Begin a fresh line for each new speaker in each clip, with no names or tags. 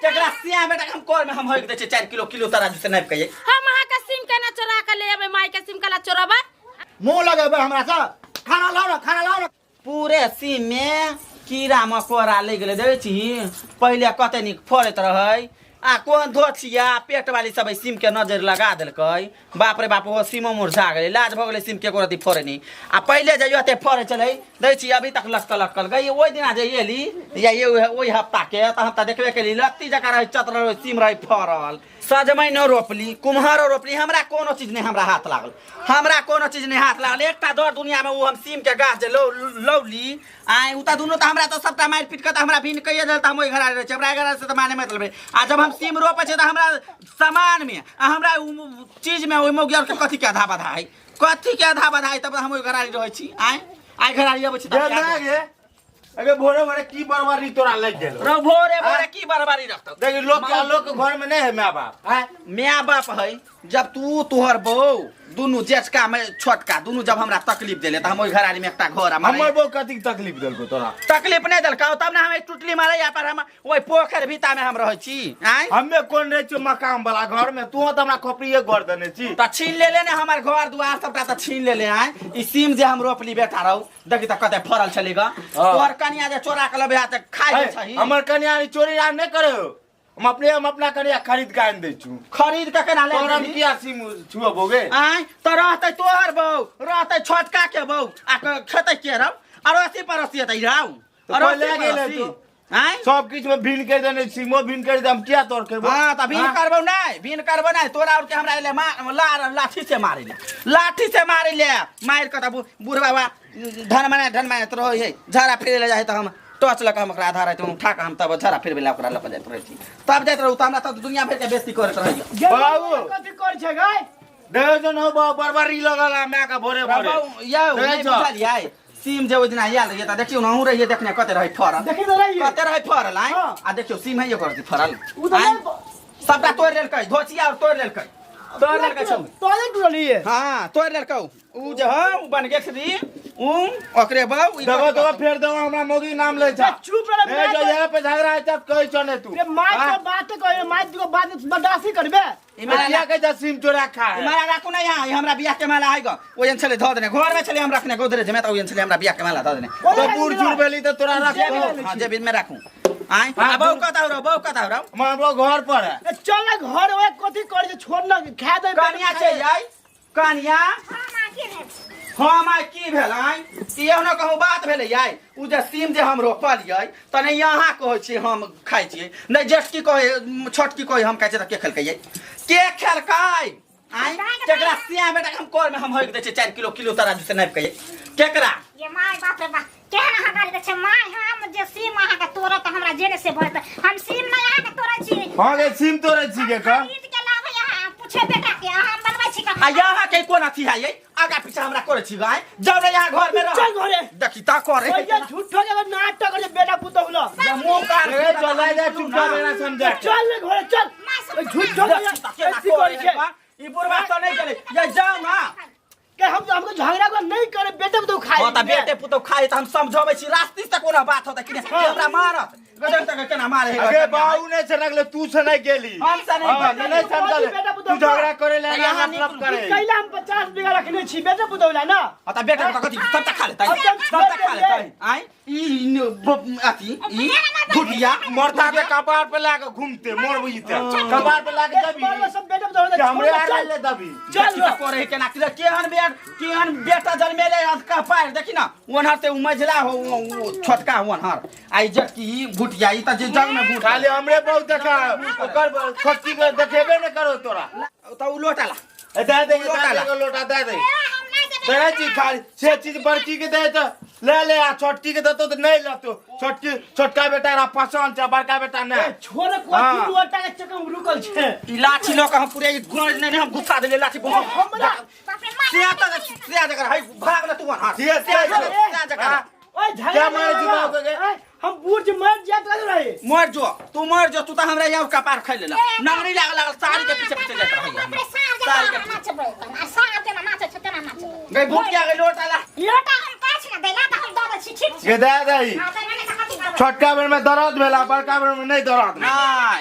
केकरा सिया बेटा हम कोर में हम होई दे 4 किलो तराजू से नाप के
हम वहां के सिम के ना चोरा के ले आबे माई के सिम कला चोराबा
मुंह लगेबे हमरा से खाना लाओ ना
पूरे सिम में कीड़ा मकोड़ा लग गेले देवे छी पहले कते निक फड़त रहै आ कोन धोछिया पेट वाली सब सिम के नजर लगा देलकै बाप रे बाप वो सिमो मुरझा गेलै लाज भ गेलै सिम के कोरती फड़े नी आ पहले जइयो ते फड़े चलै दै छी अभी तक लटकल गई ओइ दिना जे एली या ये ओइ हफ्ता के त हम त देखबे केली लत्ती जका रहे चतर सिम रहे फड़ल सजमैनो रोपली कुम्हारो रोपली हमरा कोनो चीज नहीं हमरा हाथ लागल हमरा कोनो चीज नहीं हाथ लागल एकटा दौर दुनिया में वो हम सिम के गाछ जे लौली आइ उता दुनो त हमरा त सबटा मार पीट के त हमरा भिन कइए देल त हम ओइ घर रहे छ हमरा घर से त माने मतलब आ जब हम सिम रोपे छ त हमरा सामान में हमरा चीज में ओइ मोगियर के कथि के आधा बधाई कथि के आधा बधाई तब हम ओइ घर रहे छी आइ घर आइए बछ त
अगे भोरे की बरबारी तोरा लग गेल
रो भोरे की बरबारी रखत
देख लोग के घर में नहीं है माँ
बाप है जब तू तोहर बहू दुनू जेठका में छोटका दुनू जब हमरा तकलीफ देले त हम ओइ घरारी में एकटा घर
हमर बहू कथि तकलीफ देलको तोरा
तकलीफ नहीं देलका तब ना हम टुटली मारे या पर हम ओइ पोखर भीता में हम रहै छी
हमें कोन रहे छी मकान वाला घर में तू त हमरा खोपड़िए घर देने छी
त छीन लेले ने हमर घर दुआर सबटा त छीन लेले ई सिम जे हम रोपली बेटा रहू देखि त कते फरल छलेगा तोहर कनिया जे चोरा के लबे त खाइ छै
हमर कनिया चोरी नहीं करे हम अपना कनिया खरीद के आन दे छु
खरीद के केना ले
तोरा किया सिम छुआ बोगे
त रहतै तोहर बहू रहतै छोटका के बहू आ खेतै के रौ अरोसी परोसी त राउ
ले गेले तू सब किछ में भिन कर देने सिमो भिन कर दम किया तोर के
हां त भिन करबो नहीं तोरा और के हमरा ले लाठी से मारे ले मार के त बुढ़ बाबा धन माने तो हे झारा फिरे ले जाए त हम टॉर्च लगा हम आधार है तो उठा के हम तब झरा फिर बेला ओकरा लप जात रही तब जात रहू त हमरा त दुनिया भर के बेइज्जती करत रही
बाबू कथि कर छै गय देह जन हो बरबरी लगला मैं का भोरे
या नहीं बुझलियै सिम जे ओइ दिन आयल रही त देखियो ना हूं रही देखने कते रही फरल कते रही फरल आ देखियो सिम है यो करती फरल सबटा तोड़ लेलकै धोचिया और तोड़ लेलकै
तोरे टोली
हां तोड़ लेलकै उ जे ह उ बन गेछरी ओकरे बाऊ
दबा फेर दो हमरा मोगी नाम ले छ
चुप रह
जो यहां पे झगड़ा है तब कहि चने तू
रे माय के बात कहि माय को बात बर्दाश्त करबे
इमारा के जा सिम चोरा खा
इमारा राखू ना यहां हमरा बियाह के माला आइ ग ओयन छले ध देने घर में छले हम रखने गोदरे जे में त ओयन छले हमरा बियाह के माला ध देने
तो बूढ़ चुर बेली तो तोरा रख
हां जे बीच में राखू आइ बहू कता हो
हमरो घर पर है
चल ना घर ओए कथि कर जे छोड़ ना खा दे
कनिया छै आई कनिया हम आई की भेलै कियो न कहू बात भेलै आई उ जे सिम जे हम रोपलियै त नै यहां कहै छी हम खाइ छी नै जेठ की कहै छोट की कहै हम खाइ छी त के खेलकै के खेलकै आई केकरा सिया बेटा हम कोर में हम होई दे 4 किलो तराजू से नाप के केकरा
ये माय बाप रे बा केहन हगारी दे छै माय हम जे सिम अहा के तोरा त हमरा जेने से भरत हम सिम नै अहा के तोरा छी
हां गे सिम तोरा छी के का
खरीद के लाबे यहां पूछे बेटा के हम बनबै छी का
आ यहां के कोन अथी है ये आगा पीछे हमरा करे छी गाय जब रे यहां घर में रह
चल घरे
देखी ता करे
ये झूठो के नाटक कर बेटा पुतौला
ये मुंह काट
रे चला जा चुपचाप बेना समझा
चल ले घरे चल झूठो के ऐसी कर के
ई बुढ़वा तो नहीं चले ये जाओ ना
के हम हमको झगड़ा को नहीं करे बेटे पुतौ खाए
हां त बेटे पुतौ खाए त हम समझाबै छी रास्ती से कोनो बात होता कि हमरा मारत गजन तक केना मारे है
अगे बाऊ ने से लगले तू से नहीं गेली
हम से नहीं
नहीं समझल तू झगड़ा करे ले मतलब करे
कैला हम 50 बीघा रखने छी बेटे पुतौला ना
आ त बेटे त कथि सबटा खा लेतै सबटा खा लेतै आई ई अथी ई गुटिया
मरता के कपार पे लाके घूमते मोर बुझते कपार पे लाके दबी
सब बेटे पुतौला
हमरे आ ले दबी
चल करे केना केहन बेटा जन्मेले का पार देखी ना ओनहर ते मझला हो छोटका ओनहर आई जट की गुटिया ई त जे जग में गुट
खाली हमरे बहुत देखा ओकर छोटकी के देखेबे न करो तोरा
त उ लोटाला
दे लोटा दे तेरा चीज खाली से चीज बड़की के दे तो ले आ छोटकी के देतो तो नहीं लेतो छोटका बेटा रा पसंद छ बड़का बेटा ने
छोरे कोठी लोटा के चकम रुकल छे
ई लाठी ल के हम पूरे गोड़ ने हम गुस्सा देले लाठी
हमरा
से जकर है भाग न तू वहां
से
जकर
ओए झगड़ा
मारे दिमाग के
हम बूढ़ जे मर जात रहे
मर जो तू त हमरा यहाँ कपार खै लेला नंगरी लागल साड़ी के पीछे जात रही
सारी के नाचबे साग के नाच छते ना नाच
गई भूतिया गई लोटाला
लोटा हम पाछ ना देला त हम दब छी ठीक
ये दे दई छोटका बेर में दर्द भेला बड़का बेर में नहीं दर्द
नहीं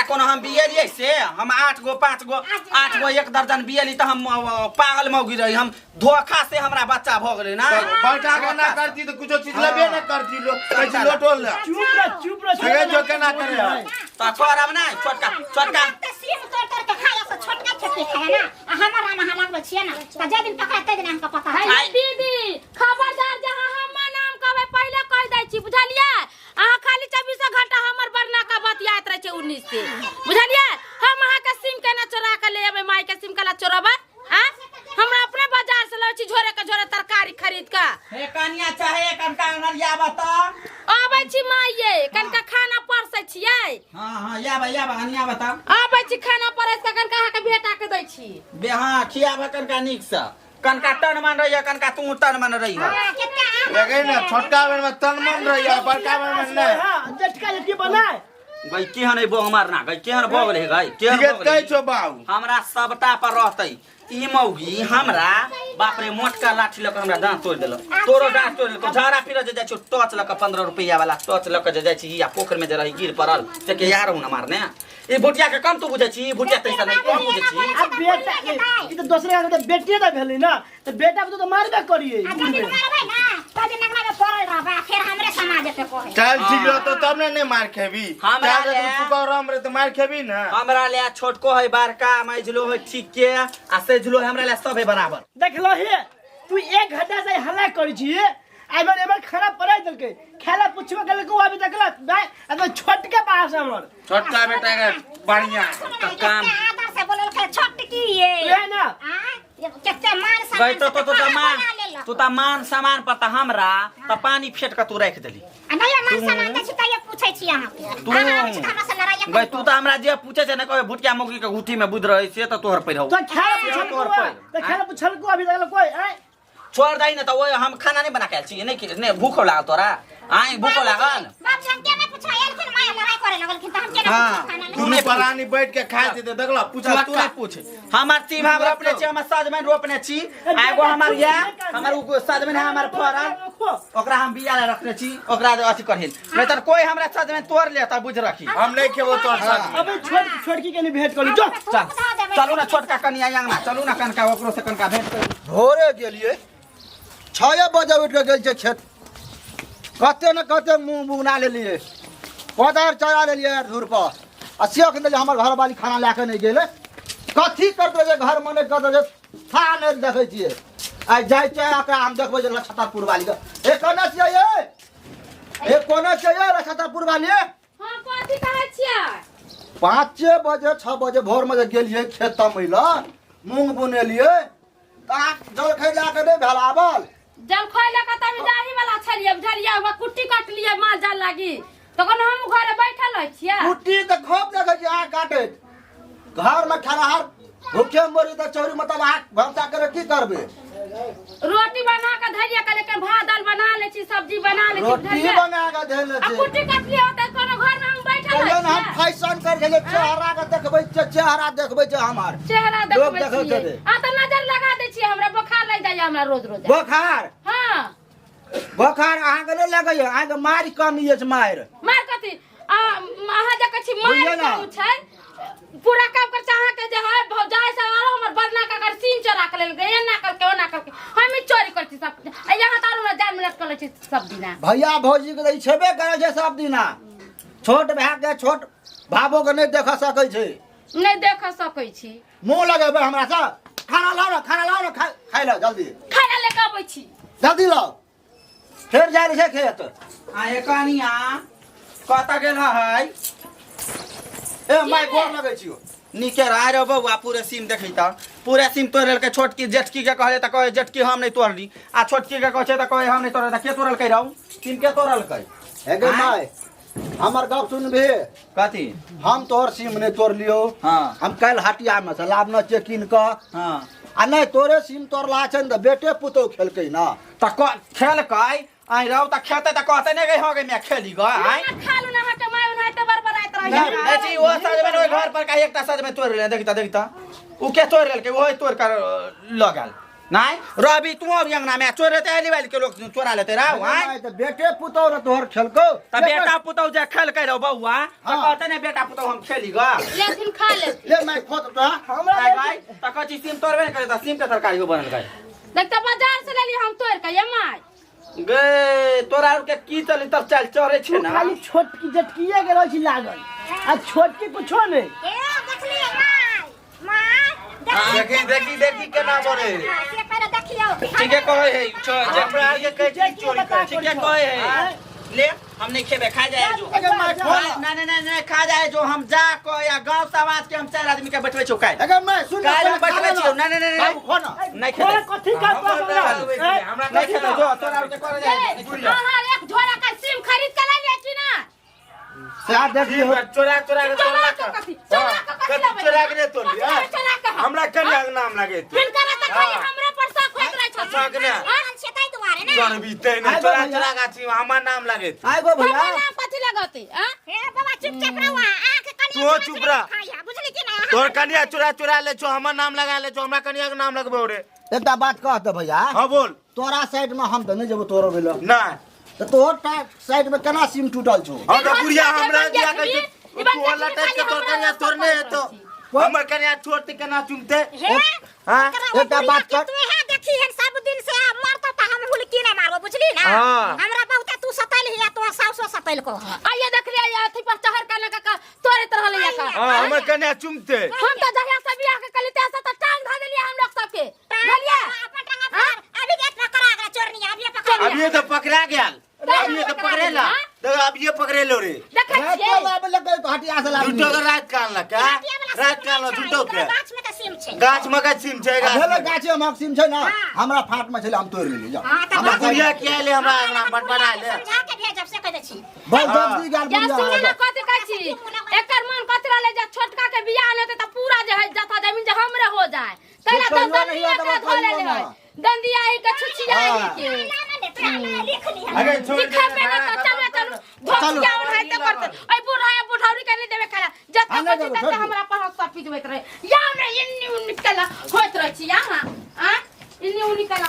तोरा कोनो हम बियलिए से हम 8 गो 5 गो 8 गो 1 दर्जन बियली त हम पागल मौगी रही हम धोखा से हमरा बच्चा भ गेलै ना
बटा के ना करती तो कुछ चीज लेबे ना करती लो कैसे लोटोल ले
चुप रह
अरे जो के ना करे
त करब ना छोटका
त सीम तोड़ के खाया से छोटका छोटकी खाया ना हमारा ना लागल छिए ना त जे दिन पकड़ा ते दिन हमका पता है
है दीदी खबरदार जहां हमर नाम कहबै पहले कह दै छी बुझलिए अहाँ खाली 24 घंटा हमर बरना का बतियात रहे छै 19 से बुझलिए हम अहाँ के सिम केना चोरा के ले एबै माई के सिम केला चोरबै हां हमरा अपने बाजार से लै छी झोरे के झोरे तरकारी खरीद के
हे कनिया चाहे कनका नरिया बता
आबै छी माइये कनका खाना परसै छियै
हां या कनिया बता
आबै छी खाना परस के कनका अहाँ के भेटा के दै छी
बे हां खियाबे कनका नीक से कनका तन मन रही कनका तू तन मन रही
लगे ना छोटका में तन मन रही बड़का में नहीं
हां जटका जटकी बनाए
गई केहन है बो मारना गई केहन भ गेलै गई केहन
ठीक है
भ
कह
गेलै
छो बाबू
हमरा सबटा पर रहतै ई मौगी हमरा बाप रे मोटका लाठी लक हमरा दांत तोड़ देलक तोरो दांत तोड़ देलक झाड़ा फिर जे जाइ छ टॉर्च लक 15 रुपया वाला टॉर्च लक जे जाइ छी या पोखर में जे रही गिर पड़ल से के यार न मारने ई भुटिया के कम तू बुझै छी भुटिया तैसा नहीं कम बुझै छी
अब बेटा ई तो दूसरे के तो बेटिए त भेलै ना तो बेटा को तो मारबे करिए
आ जदी मारबै ना त दिन नगमा में पड़ल रहबा फिर हमरे समाज पे कहे
चल ठीक रह तो तब नहीं मार खेबी
हमरा
चल
ले
तू कर हमरे तो मार खेबी ना
हमरा ले छोटको है बारका मैझलो है ठीक के आ सेझलो हमरा ले सब है बराबर
देख लो हे तू 1 घंटा से हल्ला करै छी एबर खाना पराई देलके खेला पुछबे गेल को अभी तक भाई अब छोटके पास हमर
छोटका बेटा के बढ़िया
काम
आदर से बोलल के छोटकी
ये ना
केते मान
गई
सम्मान
तो त मान सामान पर त हमरा त पानी फेट के तू रख देली
नहीं मान सम्मान के छिता ये पूछै छी अहाँ के
तू
हमरा से लड़ाई
गई तू त हमरा जे पूछे छै न कहे भुटिया मौगी के गुठी में बुध रहे से त तोहर पहिरौ
तो खेला पुछल को अभी तक कोई
छोड़ दई न त वो हम खाना नहीं बना के आइल छी नहीं भूख लागल तोरा आई भूख लागल
बाप जन के नहीं पूछा एल फिर माया लड़ाई करे लगल कि हम के
हाँ,
खाना ले
तूने परानी बैठ के खाए थे देखला पूछा
तू नहीं पूछ हमार टीम हम रोपने छी हम सजमैन रोपने छी एगो हमार या हमार उ सजमैन है हमार फरल ओकरा हम बिया ले रखने छी ओकरा अथी करहिल नहीं त कोई हमरा सजमैन तोड़ ले त बुझ रखी
हम नहीं खेबो तोर साथ
अबे छोटकी के लिए भेंट कर जो
चल चलू ना छोटका कनिया यांगना चलू ना कनका ओकरो से कनका भेंट कर
भोरे गेलिए 6 बजे उठ के गेल छै खेत कते न कते मुंह बुना लेलिए पदार चढ़ा लेलिए धूर पर आ सेख ने हमर घर वाली खाना लेके नहीं गेले कथी करते जे घर मने कर दे था नहीं देखे छिए आ जाय छै एकरा हम देखबै जे लछतापुर वाली के ए कोना छिए ए कोना छै ए लछतापुर वाली
हां कथी कहै छियै
5 बजे 6 बजे भोर में गेलिए खेत मैला मूंग बुनेलिए ता जल खैला के नहीं भेलाबल
जल खइले का तभी जाही वाला छलिए बुझलिए ओकरा कुट्टी काट लिए माल जाल लागी तखन हम घरे बैठल रह छियै
कुट्टी त खोप देखे छी आ काटे घर में खानाहार भूखे मरी त चौरी मतलब आ भंसा करे की करबे
रोटी बना के धरिया के लेके भात दाल बना ले छी सब्जी बना ले छी
रोटी बना के देले
अब
छी
कुट्टी काट लिए होते कोनो घर में हम बैठल
कहियो
रह
न हम फैशन कर गेले चेहरा के देखबै चेहरा देखबै जे हमार
चेहरा
लोग
देखबै
देखै
छियै
छै।
आ त नजर लगा दै छी हमरा बुखार लग जाय हमरा रोज रोज
बुखार
हां
बुखार अहाँ के नहीं लगे अहाँ के मार कमी है मार
मार कथी अहाँ जे कहै छी
बुझलियै
मार
ना?
कम छै पूरा काम कर चाह के जे है भौजाई से और हमर बरना का कर सीन चोरा के लेल गए ना करके ओना करके हम ही चोरी करती सब यहाँ तारू ना 4 मिनट कर ले छी सब दिना
भैया भौजी के ई छेबे करे छै सब दिना छोट भाई के छोट भाबो के नहीं देख सकै छै
नहीं देख सकै छी
मुंह लगेबै हमरा से खाना लाओ ना खाइ लो जल्दी
खाना लेके आबै छी
जल्दी लाओ फिर जाए छै खेत
आ ए कनिया कत गेल है
ए माय गोर लगे छियो
निके आय रे बउआ पूरे सीम देखी त पूरे सीम तोड़ लेल के छोटकी जेठकी के कहले त कहे जेठकी हम नहीं तोड़ली आ छोटकी के कहे त कहे हम नहीं तोड़ल त के तोड़ल कह रहू सीम के तोड़ल कह
हे गे माय हमर गप सुनबे
कथी
हम तोहर सीम नहीं तोड़ लियो
हां
हम कल हटिया में से लाबना चेकिन का
हां
आ नहीं तोरे सीम तोड़ला छै त बेटे पुतो खेलकै ना
त खेल कह आई रहू त खेते त कहते नहीं गई हो गई मैं खेली ग आई
खा लू ना हटे माय उन्हाई त बरबराइत रही
नहीं जी वो सजमैन ओइ घर पर का एकटा सजमैन तोड़ ले देखी त उ के तोड़ लेल के ओइ तोड़ कर लगल नहीं रवि तू अब अंगना में चोरे ते आली वाली के लोग चोरा लेते रहो हैं
तो बेटे पुतौ न तोहर खेलको
त बेटा पुतौ जे खेल के रहो बउआ त कहते ने बेटा पुतौ हम खेली ग
लेकिन खा ले
ले मैं खोत तो
हमरा
आई भाई त कची सिम तोरबे न करे त सिम के तरकारी हो बनल गए
देख त बाजार से ले ली हम तोड़ के ये माय
गे तोरा के की चली तब चल चोरे छे
तू
ना
खाली छोटकी जटकिए के रही लागल आ छोटकी कुछो नहीं
देखली माय
देखी केना बने
से पहले देखियो
ठीक है कहे है
हमरा आगे कह चोरी कर
ठीक है कहे है ले हम नहीं खेबे खा जाए जो नहीं खा जाए जो हम जा को या गांव समाज के हम 4 आदमी के बैठबे छौ काल
अगर मैं सुन
काल हम बैठबे छियो नहीं
खो ना
नहीं खेबे
तोरा कथी का
हमरा
नहीं खेबे जो तोरा के करे जाए
हां एक झोरा का सिम खरीद के ले कि ना
से देखियो
चोरा के
चोरा के कथी
चोरा के तो लिया हमरा कन्या के नाम लगे
बिन करे त खाली हमरा पर शक होत रह छ
शक ने
हम छेताई दुआरे ना
चोर बीते ने चोरा का छी हमर नाम लगे
आइ गो भैया
नाम कथी लगती हां
हे बाबा चुपचाप रहो आंख कन्या
तू चुप रह
खाया बुझली कि ना
तोर कन्या चोरा ले छो हमर नाम लगा ले छो हमरा कन्या के नाम लगबे रे
एकटा बात कह त भैया
हां बोल
तोरा साइड में हम त नहीं जेबो तोरो भेलो
ना
तो तोहर साइड में केना सिम टूटल छौ
हम तो बुढ़िया हमरा दिया के तू वाला टाइप के तोर कन्या तोरने है तो हमर कन्या छोड़ती केना चुमते हां
एकटा बात कर
तू है देखी है सब दिन से मारता त हम हुलकी ना मारबो बुझली ना
हाँ।
हमरा बहुत तू सतैल हिया तो सासो सतैल को
आइए देख ले या अथी पर चहर करने का तोरे तरह ले का
हां हमर कन्या चुमते
हम तो जहिया से बियाह के कली तेसा त टांग धा देलिए हम लोग सबके बोलिए
अपन टांगा पर अभी के पकड़ा गया चोरनी अभी पकड़ा
अब ये तो पकड़ा गया अब ये तो पकड़ेला तो अब ये पकड़े लो रे
देख छिए
बाबा लगे तो हटिया से लाग
झूठो के रात कान लगा रात कान झूठो के
गाछ में त सिम छै
गाछ में का सिम छै
भेलो
गाछ
गाछे में सिम छै ना हमरा फाट में छले हम तोड़ लेली जा
हां त
हमर बुढ़िया किया ले हमरा अंगना बटबड़ा ले
समझा के भेजब से कह दे छी
बोल जल्दी गाल
या सुने
बुझा
ना कथी कहै छी एकर मन कतरा ले जा छोटका के बियाह लेते त पूरा जे है जथा जमीन जे हमरे हो जाए तैला तो दंदिया के धोले ले दंदिया ही के छुछिया ही के
लिख ली
अरे छोड़ दे
दिखा पे ना चलो चलो धोसिया उठाई ते करते ऐ बुढ़ारी के नहीं देवे खाला जता
आने
को
दो,
तक
छोड़ दो।
हमरा पर सब पीट रहे या ने इन्नी उन्नी कला होत रही छी हां हां इन्नी उन्नी कला